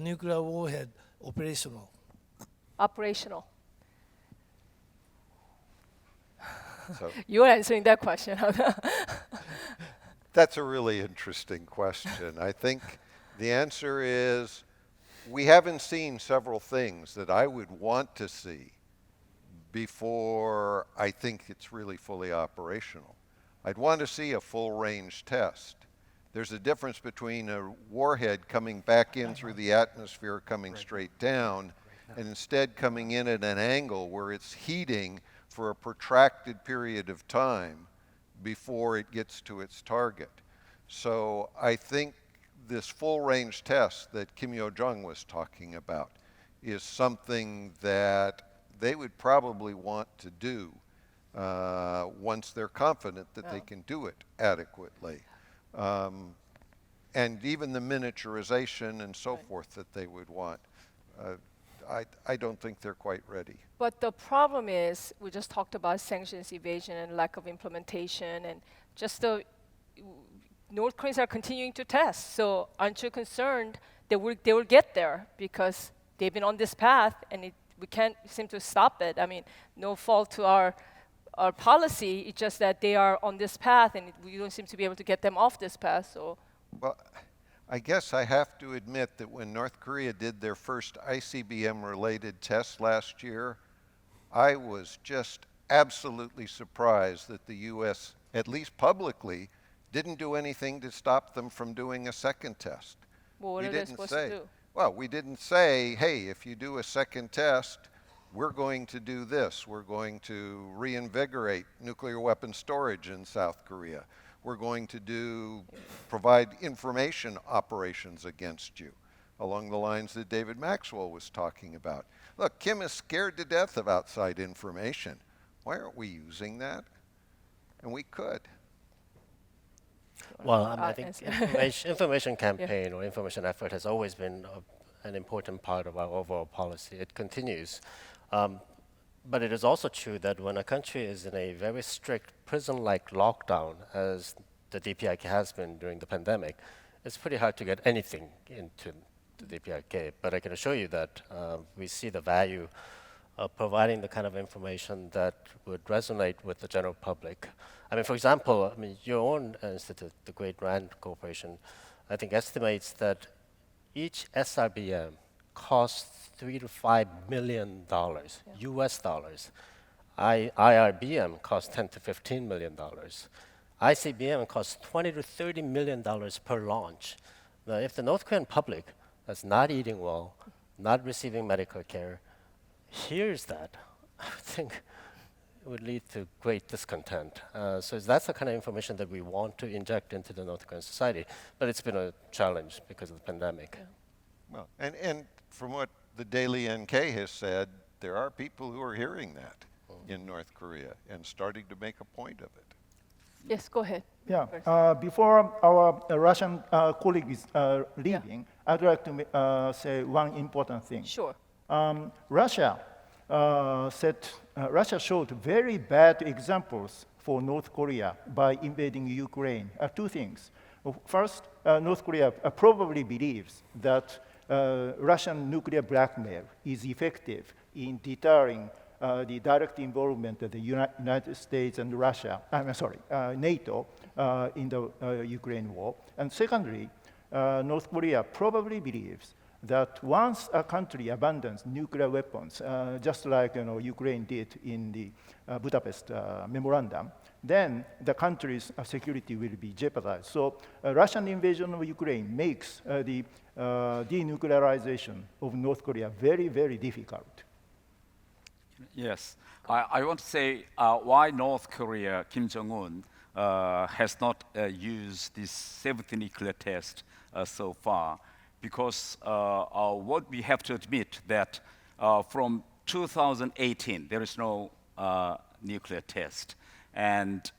[SPEAKER 10] nuclear warhead operational?
[SPEAKER 2] Operational.
[SPEAKER 4] So
[SPEAKER 2] You're answering that question.
[SPEAKER 4] that's a really interesting question. I think the answer is we haven't seen several things that I would want to see before I think it's really fully operational. I'd want to see a full range test. There's a difference between a warhead coming back in through the atmosphere, coming straight down, and instead coming in at an angle where it's heating for a protracted period of time before it gets to its target. So I think this full range test that Kim Yo-jong was talking about is something that they would probably want to do once they're confident that they can do it adequately. And even the miniaturization and so forth that they would want, I don't think they're quite ready.
[SPEAKER 2] But the problem is, we just talked about sanctions evasion and lack of implementation, and just the North Koreans are continuing to test. So aren't you concerned they will get there because they've been on this path and we can't seem to stop it? I mean, no fault to our policy. It's just that they are on this path and we don't seem to be able to get them off this path. So.
[SPEAKER 4] Well, I guess I have to admit that when North Korea did their first ICBM-related test last year, I was just absolutely surprised that the U.S., at least publicly, didn't do anything to stop them from doing a second test.
[SPEAKER 2] Well, what are they supposed to do?
[SPEAKER 4] Well, we didn't say, hey, if you do a second test, we're going to do this. We're going to reinvigorate nuclear weapon storage in South Korea. We're going to provide information operations against you, along the lines that David Maxwell was talking about. Look, Kim is scared to death of outside information. Why aren't we using that? And we could.
[SPEAKER 5] Well, I think information campaign or information effort has always been an important part of our overall policy. It continues. But it is also true that when a country is in a very strict prison-like lockdown, as the DPRK has been during the pandemic, it's pretty hard to get anything into the DPRK. But I can assure you that we see the value of providing the kind of information that would resonate with the general public. I mean, for example, your own institute, the Great Rand Corporation, I think estimates that each SRBM costs $3 to $5 million, US dollars. IRBM costs $10 to $15 million. ICBM costs $20 to $30 million per launch. Now, if the North Korean public is not eating well, not receiving medical care, hears that, I think it would lead to great discontent. So that's the kind of information that we want to inject into the North Korean society. But it's been a challenge because of the pandemic.
[SPEAKER 2] Yeah.
[SPEAKER 4] Well, and from what the Daily NK has said, there are people who are hearing that in North Korea and starting to make a point of it.
[SPEAKER 2] Yes, go ahead.
[SPEAKER 6] Yeah, before our Russian colleague is leaving, I'd like to say one important thing.
[SPEAKER 2] Sure.
[SPEAKER 6] Russia showed very bad examples for North Korea by invading Ukraine. Two things. First, North Korea probably believes that Russian nuclear blackmail is effective in deterring the direct involvement of the United States and NATO in the Ukraine war. And secondly, North Korea probably believes that once a country abandons nuclear weapons, just like Ukraine did in the Budapest memorandum, then the country's security will be jeopardized. So Russian invasion of Ukraine makes the denuclearization of North Korea very, very difficult.
[SPEAKER 3] Yes, I want to say why North Korea, Kim Jong-un, has not used this seventh nuclear test so far, because what we have to admit that from 2018 there is no nuclear test, and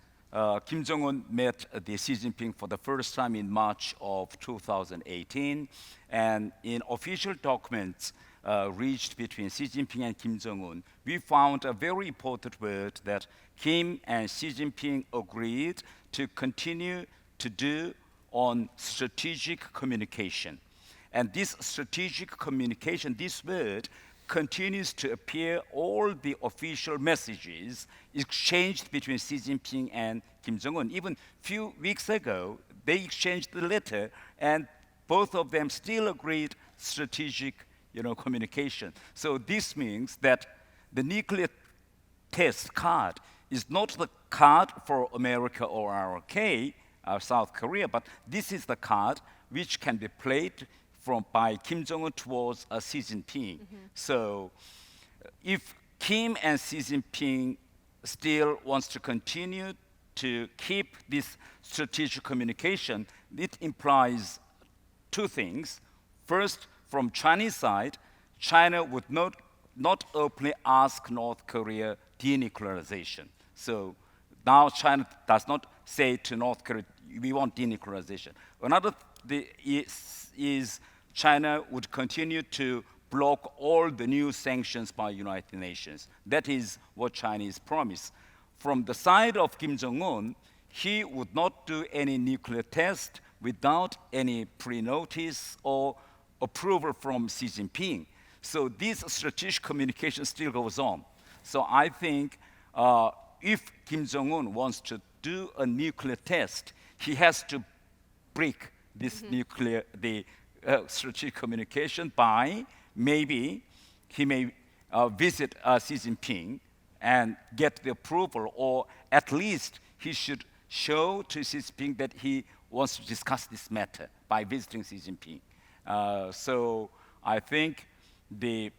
[SPEAKER 3] Kim Jong-un met the Xi Jinping for the first time in March of 2018, and in official documents reached between Xi Jinping and Kim Jong-un, we found a very important word that Kim and Xi Jinping agreed to continue to do on strategic communication. And this strategic communication, this word, continues to appear all the official messages exchanged between Xi Jinping and Kim Jong-un. Even a few weeks ago, they exchanged the letter, and both of them still agreed strategic communication. So this means that the nuclear test card is not the card for America or ROK, South Korea, but this is the card which can be played by Kim Jong-un towards Xi Jinping. So if Kim and Xi Jinping still wants to continue to keep this strategic communication, it implies two things. First, from Chinese side, China would not openly ask North Korea denuclearization. So now China does not say to North Korea, we want denuclearization. Another is China would continue to block all the new sanctions by United Nations. That is what Chinese promise. From the side of Kim Jong-un, he would not do any nuclear test without any pre-notice or approval from Xi Jinping. So this strategic communication still goes on. So I think if Kim Jong-un wants to do a nuclear test, he has to break this strategic communication by maybe he may visit Xi Jinping and get the approval, or at least he should show to Xi Jinping that he wants to discuss this matter by visiting Xi Jinping. So I think the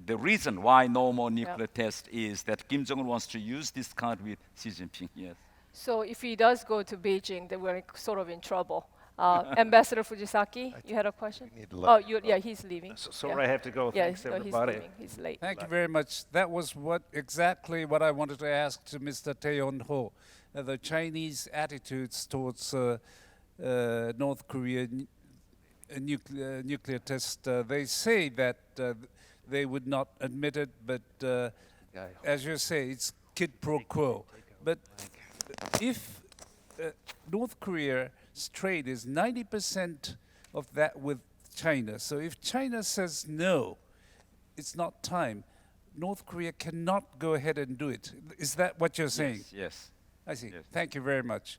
[SPEAKER 3] reason why no more nuclear test is that Kim Jong-un wants to use this card with Xi Jinping. Yes.
[SPEAKER 2] So if he does go to Beijing, then we're sort of in trouble. Ambassador Fujisaki, you had a question? Yeah, he's leaving.
[SPEAKER 7] Sorry, I have to go. Thanks, everybody.
[SPEAKER 2] He's leaving. He's late.
[SPEAKER 11] Thank you very much. That was exactly what I wanted to ask to Mr. Tae-Yon Ho. The Chinese attitudes towards North Korea nuclear test. They say that they would not admit it, but as you say, it's quid pro quo. But if North Korea's trade is 90% of that with China, so if China says no, it's not time, North Korea cannot go ahead and do it. Is that what you're saying?
[SPEAKER 3] Yes.
[SPEAKER 11] I see.
[SPEAKER 3] Yes.
[SPEAKER 11] Thank you very much.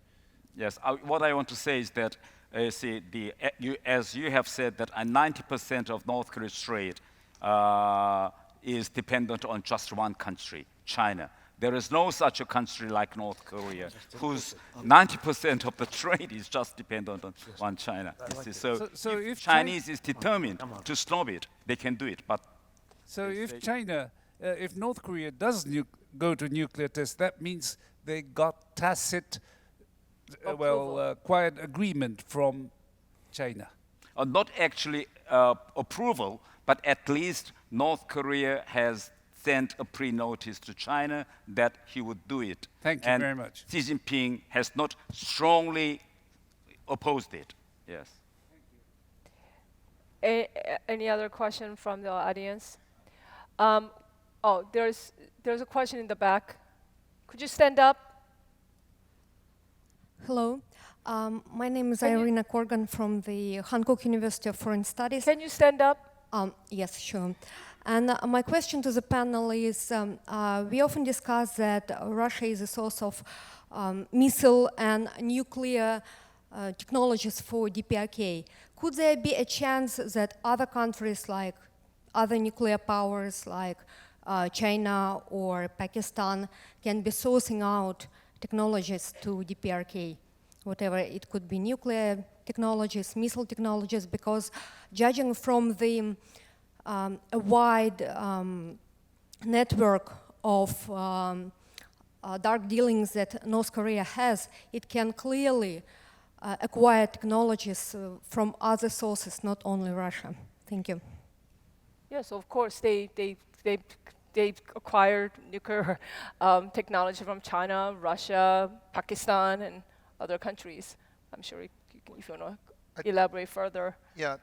[SPEAKER 3] Yes. What I want to say is that, as you have said, that 90% of North Korea's trade is dependent on just one country, China. There is no such a country like North Korea, whose 90% of the trade is just dependent on one China. So if Chinese is determined to stop it, they can do it. But
[SPEAKER 11] so if China, if North Korea does go to nuclear test, that means they got tacit, quiet agreement from China.
[SPEAKER 3] Not actually approval, but at least North Korea has sent a pre-notice to China that he would do it.
[SPEAKER 11] Thank you very much.
[SPEAKER 3] Xi Jinping has not strongly opposed it. Yes.
[SPEAKER 2] Any other question from the audience? There's a question in the back. Could you stand up?
[SPEAKER 12] Hello. My name is Irina Korgan from the Hankook University of Foreign Studies.
[SPEAKER 2] Can you stand up?
[SPEAKER 12] Yes, sure. And my question to the panel is, we often discuss that Russia is a source of missile and nuclear technologies for DPRK. Could there be a chance that other countries, like other nuclear powers like China or Pakistan, can be sourcing out technologies to DPRK? Whatever, it could be nuclear technologies, missile technologies, because judging from the a wide network of dark dealings that North Korea has, it can clearly acquire technologies from other sources, not only Russia. Thank you.
[SPEAKER 2] Yes, of course, they acquired nuclear technology from China, Russia, Pakistan, and other countries. I'm sure if you want to elaborate further.
[SPEAKER 4] Yeah.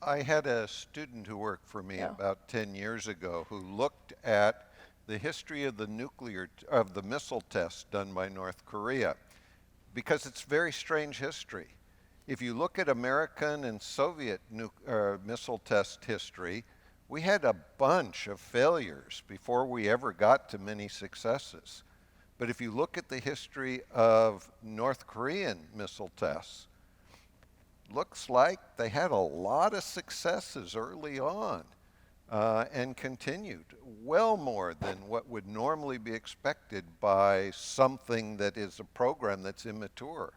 [SPEAKER 4] I had a student who worked for me about 10 years ago who looked at the history of the missile tests done by North Korea, because it's very strange history. If you look at American and Soviet missile test history, we had a bunch of failures before we ever got to many successes. But if you look at the history of North Korean missile tests, looks like they had a lot of successes early on and continued, well more than what would normally be expected by something that is a program that's immature.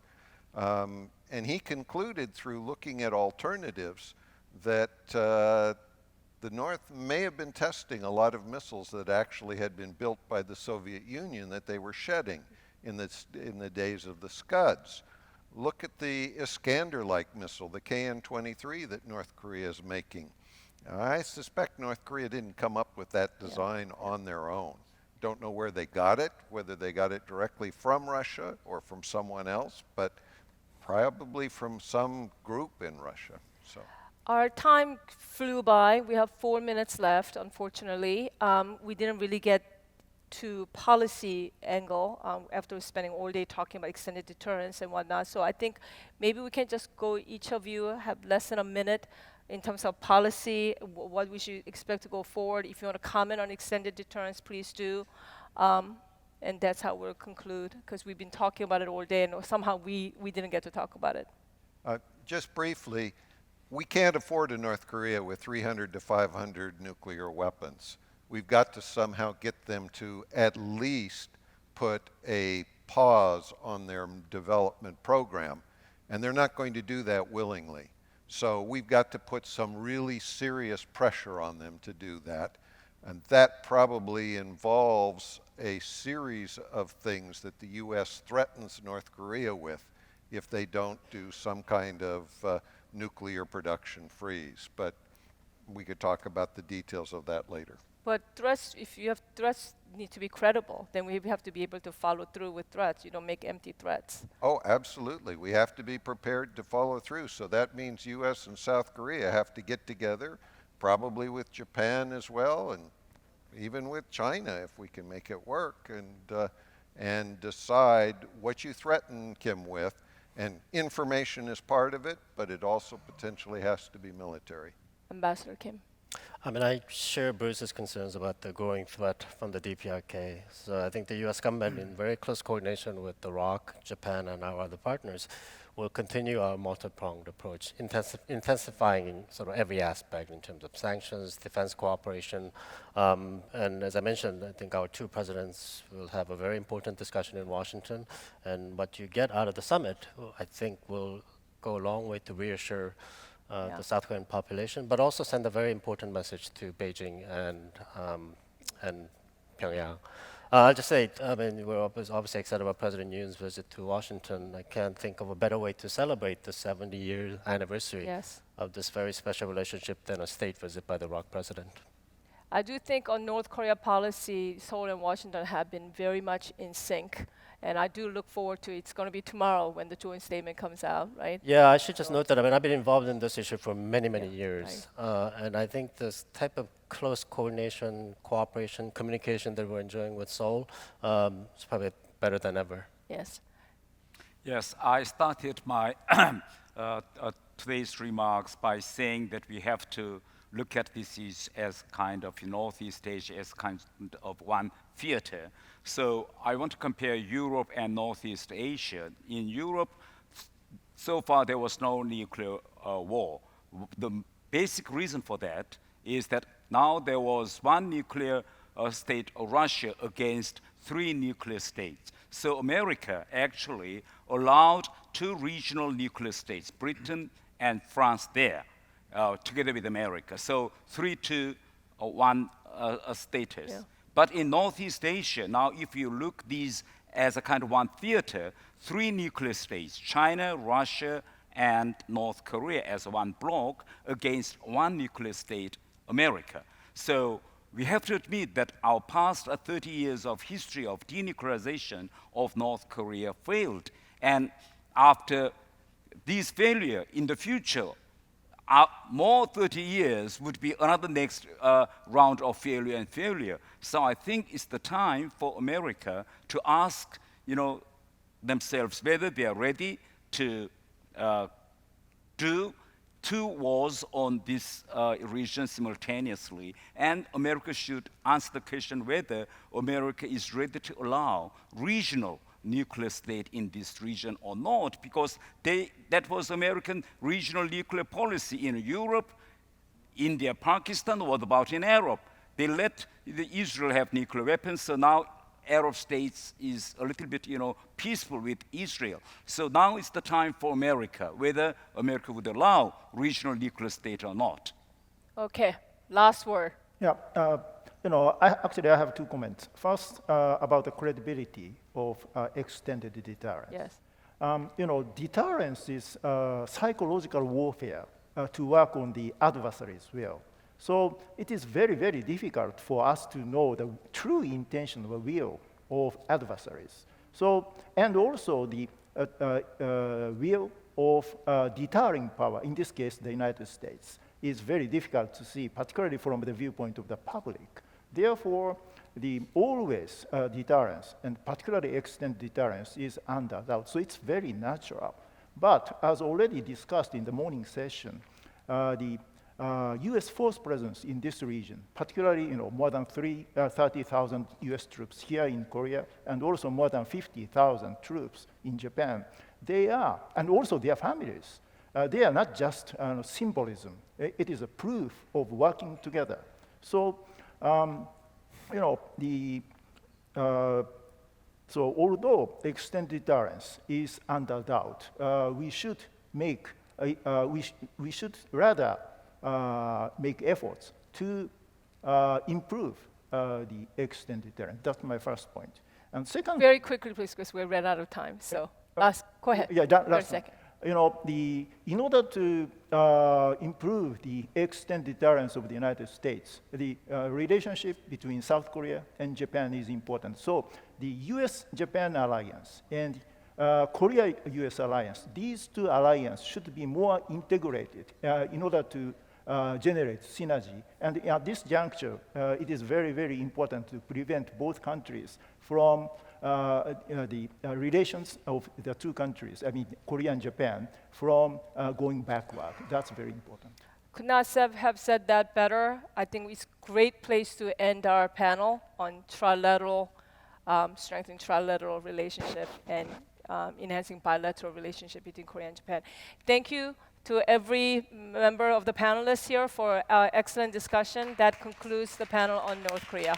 [SPEAKER 4] And he concluded through looking at alternatives that the North may have been testing a lot of missiles that actually had been built by the Soviet Union that they were shedding in the days of the Scuds. Look at the Iskander-like missile, the KN-23 that North Korea is making. I suspect North Korea didn't come up with that design on their own. Don't know where they got it, whether they got it directly from Russia or from someone else, but probably from some group in Russia. So.
[SPEAKER 2] Our time flew by. We have 4 minutes left, unfortunately. We didn't really get to policy angle after spending all day talking about extended deterrence and whatnot. So I think maybe we can just go, each of you have less than a minute in terms of policy, what we should expect to go forward. If you want to comment on extended deterrence, please do. And that's how we'll conclude, because we've been talking about it all day and somehow we didn't get to talk about it.
[SPEAKER 4] Just briefly, we can't afford a North Korea with 300 to 500 nuclear weapons. We've got to somehow get them to at least put a pause on their development program, and they're not going to do that willingly. So we've got to put some really serious pressure on them to do that, and that probably involves a series of things that the U.S. threatens North Korea with if they don't do some kind of nuclear production freeze. But we could talk about the details of that later.
[SPEAKER 2] But threats, if you have threats, need to be credible. Then we have to be able to follow through with threats. You don't make empty threats.
[SPEAKER 4] Oh, absolutely. We have to be prepared to follow through. So that means U.S. and South Korea have to get together, probably with Japan as well, and even with China if we can make it work, and decide what you threaten Kim with. And information is part of it, but it also potentially has to be military.
[SPEAKER 2] Ambassador Kim.
[SPEAKER 5] I mean, I share Bruce's concerns about the growing threat from the DPRK. So I think the U.S. government, in very close coordination with Iraq, Japan, and our other partners, will continue our multi-pronged approach, intensifying in sort of every aspect in terms of sanctions, defense cooperation. And as I mentioned, I think our two presidents will have a very important discussion in Washington. And what you get out of the summit, I think, will go a long way to reassure the South Korean population, but also send a very important message to Beijing and Pyongyang. I'll just say, I mean, we're obviously excited about President Yoon's visit to Washington. I can't think of a better way to celebrate the 70-year anniversary of this very special relationship than a state visit by the ROC president.
[SPEAKER 2] I do think on North Korea policy, Seoul and Washington have been very much in sync. And I do look forward to it's going to be tomorrow when the joint statement comes out, right?
[SPEAKER 5] Yeah, I should just note that, I mean, I've been involved in this issue for many, many years. Right. And I think this type of close coordination, cooperation, communication that we're enjoying with Seoul is probably better than ever.
[SPEAKER 2] Yes.
[SPEAKER 3] Yes, I started my today's remarks by saying that we have to look at this as kind of Northeast Asia as kind of one theater. So I want to compare Europe and Northeast Asia. In Europe, so far there was no nuclear war. The basic reason for that is that now there was one nuclear state, Russia, against 3 nuclear states. So America actually allowed 2 regional nuclear states, Britain and France there, together with America. So 3-1 status. Yeah. But in Northeast Asia, now if you look these as a kind of one theater, 3 nuclear states, China, Russia, and North Korea as one bloc against 1 nuclear state, America. So we have to admit that our past 30 years of history of denuclearization of North Korea failed. And after this failure in the future, more 30 years would be another next round of failure and failure. So I think it's the time for America to ask, themselves whether they are ready to do 2 wars on this region simultaneously. And America should answer the question whether America is ready to allow regional nuclear state in this region or not, because that was American regional nuclear policy in Europe, India, Pakistan. What about in Europe? They let Israel have nuclear weapons, so now Arab states is a little bit, peaceful with Israel. So now it's the time for America, whether America would allow regional nuclear state or not.
[SPEAKER 2] Okay, last word.
[SPEAKER 6] Yeah, I have 2 comments. First, about the credibility of extended deterrence.
[SPEAKER 2] Yes.
[SPEAKER 6] Deterrence is psychological warfare to work on the adversary's will. So it is very, very difficult for us to know the true intention or will of adversaries. So, and also the will of deterring power, in this case, the United States, is very difficult to see, particularly from the viewpoint of the public. Therefore, always deterrence, and particularly extended deterrence, is under doubt. So it's very natural. But as already discussed in the morning session, the U.S. force presence in this region, particularly more than 30,000 U.S. troops here in Korea, and also more than 50,000 troops in Japan, they are, and also their families, they are not just symbolism. It is a proof of working together. So, so although extended deterrence is under doubt, we should rather make efforts to improve the extended deterrence. That's my first point. And second,
[SPEAKER 2] very quickly, please, because we ran out of time. So go ahead.
[SPEAKER 6] Yeah,
[SPEAKER 2] last second.
[SPEAKER 6] In order to improve the extended deterrence of the United States, the relationship between South Korea and Japan is important. So the U.S.-Japan alliance and Korea-U.S. alliance, these 2 alliances should be more integrated in order to generate synergy. And at this juncture, it is very, very important to prevent both countries from the relations of the 2 countries, I mean Korea and Japan, from going backward. That's very important.
[SPEAKER 2] Could not have said that better. I think it's a great place to end our panel on trilateral, strengthening trilateral relationship and enhancing bilateral relationship between Korea and Japan. Thank you to every member of the panelists here for our excellent discussion. That concludes the panel on North Korea.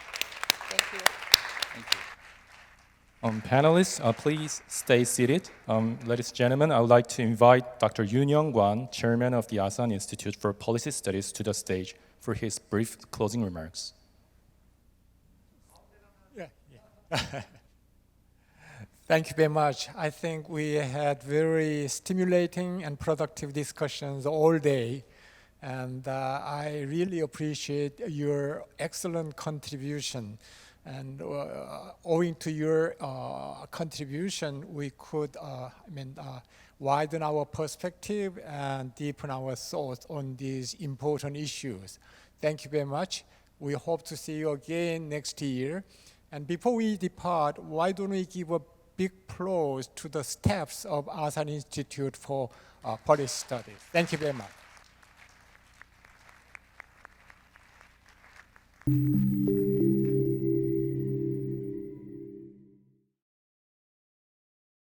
[SPEAKER 2] Thank you.
[SPEAKER 3] Thank you.
[SPEAKER 1] Panelists, please stay seated. Ladies and gentlemen, I would like to invite Dr. Yoon-Young Kwan, Chairman of the Asan Institute for Policy Studies, to the stage for his brief closing remarks.
[SPEAKER 13] Thank you very much. I think we had very stimulating and productive discussions all day. And I really appreciate your excellent contribution. And owing to your contribution, we could widen our perspective and deepen our thoughts on these important issues. Thank you very much. We hope to see you again next year. And before we depart, why don't we give a big applause to the staffs of Asan Institute for Policy Studies. Thank you very much.